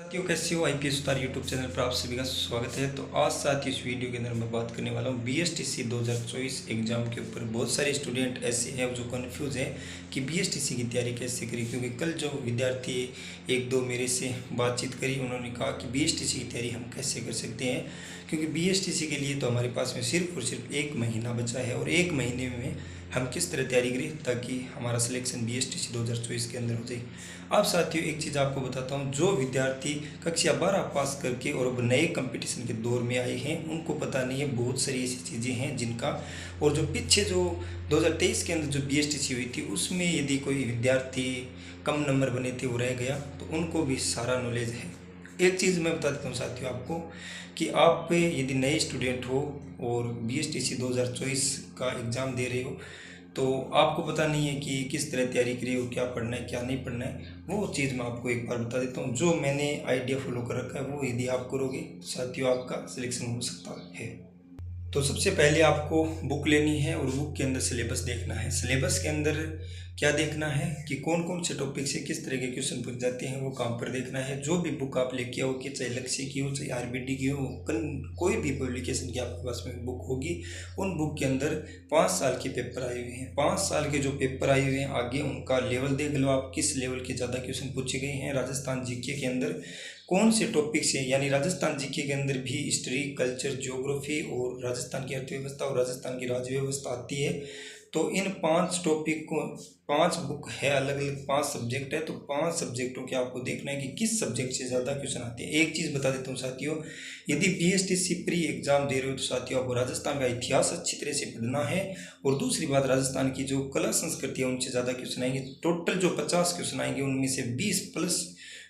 साथियों, कैसे हो? आईपीएस उतार यूट्यूब चैनल पर आप सभी का स्वागत है। तो आज साथ ही इस वीडियो के अंदर मैं बात करने वाला हूँ बीएसटीसी 2024 एग्ज़ाम के ऊपर। बहुत सारे स्टूडेंट ऐसे हैं जो कंफ्यूज हैं कि बीएसटीसी की तैयारी कैसे करें, क्योंकि कल जो विद्यार्थी एक दो मेरे से बातचीत करी, उन्होंने कहा कि बीएसटीसी की तैयारी हम कैसे कर सकते हैं, क्योंकि बीएसटीसी के लिए तो हमारे पास में सिर्फ और सिर्फ एक महीना बचा है और एक महीने में हम किस तरह तैयारी करें ताकि हमारा सिलेक्शन बीएसटीसी 2024 के अंदर हो जाए। अब साथियों, एक चीज़ आपको बताता हूँ, जो विद्यार्थी कक्षा 12 पास करके और अब नए कंपटीशन के दौर में आए हैं उनको पता नहीं है। बहुत सारी ऐसी चीज़ें हैं जिनका, और जो पीछे जो 2023 के अंदर जो बीएसटीसी हुई थी उसमें यदि कोई विद्यार्थी कम नंबर बने थे वो रह गया, तो उनको भी सारा नॉलेज है। एक चीज़ मैं बता देता हूँ साथियों आपको कि आप यदि नए स्टूडेंट हो और बीएसटीसी 2024 का एग्ज़ाम दे रहे हो तो आपको पता नहीं है कि किस तरह तैयारी करी हो, क्या पढ़ना है क्या नहीं पढ़ना है, वो चीज़ मैं आपको एक बार बता देता हूँ। जो मैंने आइडिया फॉलो कर रखा है वो यदि आप करोगे साथियों आपका सिलेक्शन हो सकता है। तो सबसे पहले आपको बुक लेनी है और बुक के अंदर सिलेबस देखना है। सिलेबस के अंदर क्या देखना है कि कौन कौन से टॉपिक से किस तरह के क्वेश्चन पूछ जाते हैं, वो काम पर देखना है। जो भी बुक आप लेके आओ, कि चाहे लक्ष्य की हो चाहे आरबीडी की हो, कोई भी पब्लिकेशन की आपके पास में बुक होगी, उन बुक के अंदर 5 साल के पेपर आए हुए हैं। 5 साल के जो पेपर आए हुए हैं आगे उनका लेवल देख लो आप, किस लेवल के ज़्यादा क्वेश्चन पूछे गए हैं। राजस्थान जीके के अंदर कौन से टॉपिक से, यानी राजस्थान जीके के अंदर भी हिस्ट्री, कल्चर, ज्योग्राफी और राजस्थान की अर्थव्यवस्था और राजस्थान की राज्य व्यवस्था आती है। तो इन 5 टॉपिक को, 5 बुक है, अलग अलग 5 सब्जेक्ट है, तो 5 सब्जेक्टों के आपको देखना है कि किस सब्जेक्ट से ज़्यादा क्वेश्चन आते हैं। एक चीज़ बता देता हूँ साथियों, यदि बीएसटीसी प्री एग्जाम दे रहे हो तो साथियों आपको राजस्थान का इतिहास अच्छी तरह से पढ़ना है, और दूसरी बात राजस्थान की जो कला संस्कृति है उनसे ज़्यादा क्वेश्चन आएंगे। टोटल जो 50 क्वेश्चन आएंगे उनमें से 20 प्लस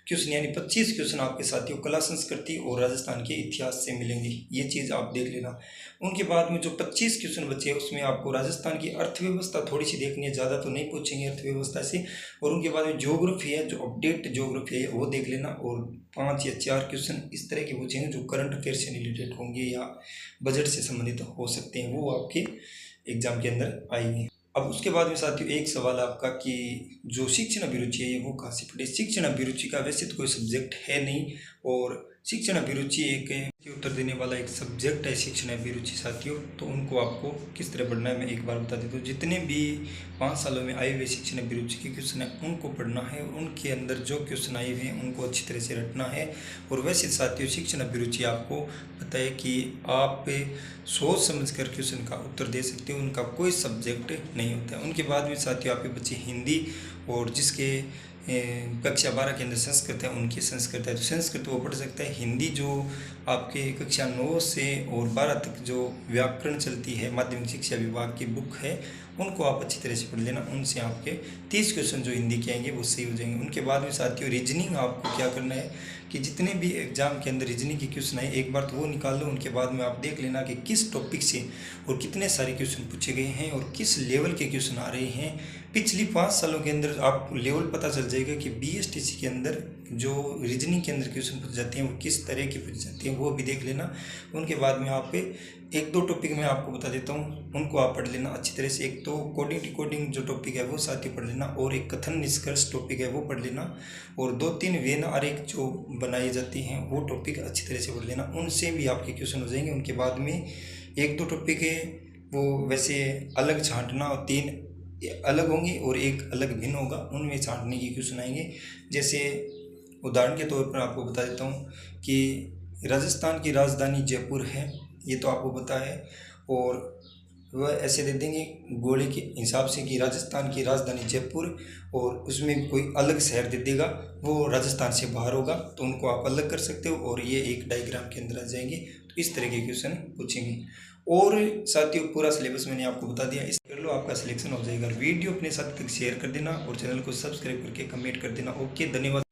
क्वेश्चन यानी 25 क्वेश्चन आपके साथियों कला संस्कृति और राजस्थान के इतिहास से मिलेंगे। ये चीज़ आप देख लेना। उनके बाद में जो 25 क्वेश्चन बचे हैं उसमें आपको राजस्थान की अर्थव्यवस्था थोड़ी सी देखनी है, ज़्यादा तो नहीं पूछेंगे अर्थव्यवस्था से। और उनके बाद में ज्योग्राफी है, जो अपडेट ज्योग्राफी है वो देख लेना, और 5 या 4 क्वेश्चन इस तरह के पूछेंगे जो करंट अफेयर से रिलेटेड होंगे या बजट से संबंधित हो सकते हैं, वो आपके एग्जाम के अंदर आएंगे। अब उसके बाद में साथियों एक सवाल आपका कि जो शिक्षण अभिरुचि है वो कहाँ से पढ़े। शिक्षण अभिरुचि का वैसे तो कोई सब्जेक्ट है नहीं, और शिक्षण अभिरुचि एक उत्तर देने वाला एक सब्जेक्ट है शिक्षण अभिरुचि साथियों। तो उनको आपको किस तरह पढ़ना है मैं एक बार बता देता हूँ। जितने भी 5 सालों में आए हुए शिक्षण अभिरुचि के क्वेश्चन हैं उनको पढ़ना है, उनके अंदर जो क्वेश्चन आए हुए हैं उनको अच्छी तरह से रटना है। और वैसे साथियों शिक्षण अभिरुचि आपको पता है कि आप सोच समझ कर क्वेश्चन का उत्तर दे सकते हो, उनका कोई सब्जेक्ट नहीं होता है। उनके बाद में साथियों आपके बच्चे हिंदी, और जिसके कक्षा 12 के अंदर संस्कृत है उनकी संस्कृत है तो संस्कृत वो पढ़ सकता है। हिंदी जो आपके कक्षा 9 से और 12 तक जो व्याकरण चलती है, माध्यमिक शिक्षा विभाग की बुक है, उनको आप अच्छी तरह से पढ़ लेना। उनसे आपके 30 क्वेश्चन जो हिंदी के आएंगे वो सही हो जाएंगे। उनके बाद में साथियों रीजनिंग आपको क्या करना है कि जितने भी एग्जाम के अंदर रीजनिंग के क्वेश्चन आए एक बार तो वो निकाल लो। उनके बाद में आप देख लेना कि किस टॉपिक से और कितने सारे क्वेश्चन पूछे गए हैं और किस लेवल के क्वेश्चन आ रहे हैं। पिछली 5 सालों के अंदर आपको लेवल पता चल जाएगा कि बीएसटीसी के अंदर जो रीजनिंग के अंदर क्वेश्चन पूछ जाते हैं वो किस तरह के पूछ जाते हैं, वो भी देख लेना। उनके बाद में आप एक दो टॉपिक मैं आपको बता देता हूँ, उनको आप पढ़ लेना अच्छी तरह से। एक तो कोडिंग डिकोडिंग जो टॉपिक है वो साथियों पढ़ लेना, और एक कथन निष्कर्ष टॉपिक है वो पढ़ लेना, और 2-3 वेन आरेख जो बनाई जाती हैं वो टॉपिक अच्छी तरह से पढ़ लेना। उनसे भी आपके क्वेश्चन हो जाएंगे। उनके बाद में 1-2 टॉपिक है वो वैसे अलग छांटना, और 3 अलग होंगी और एक अलग भिन्न होगा, उनमें छांटने की क्वेश्चन आएंगे। जैसे उदाहरण के तौर पर आपको बता देता हूँ कि राजस्थान की राजधानी जयपुर है, ये तो आपको पता है, और वह ऐसे दे देंगे गोले के हिसाब से कि राजस्थान की राजधानी जयपुर, और उसमें कोई अलग शहर दे देगा वो राजस्थान से बाहर होगा, तो उनको आप अलग कर सकते हो और ये एक डायग्राम के अंदर आ जाएंगे। तो इस तरह के क्वेश्चन पूछेंगे। और साथियों पूरा सिलेबस मैंने आपको बता दिया, इस कर लो आपका सिलेक्शन हो जाएगा। वीडियो अपने साथी तक शेयर कर देना और चैनल को सब्सक्राइब करके कमेंट कर देना। ओके, धन्यवाद।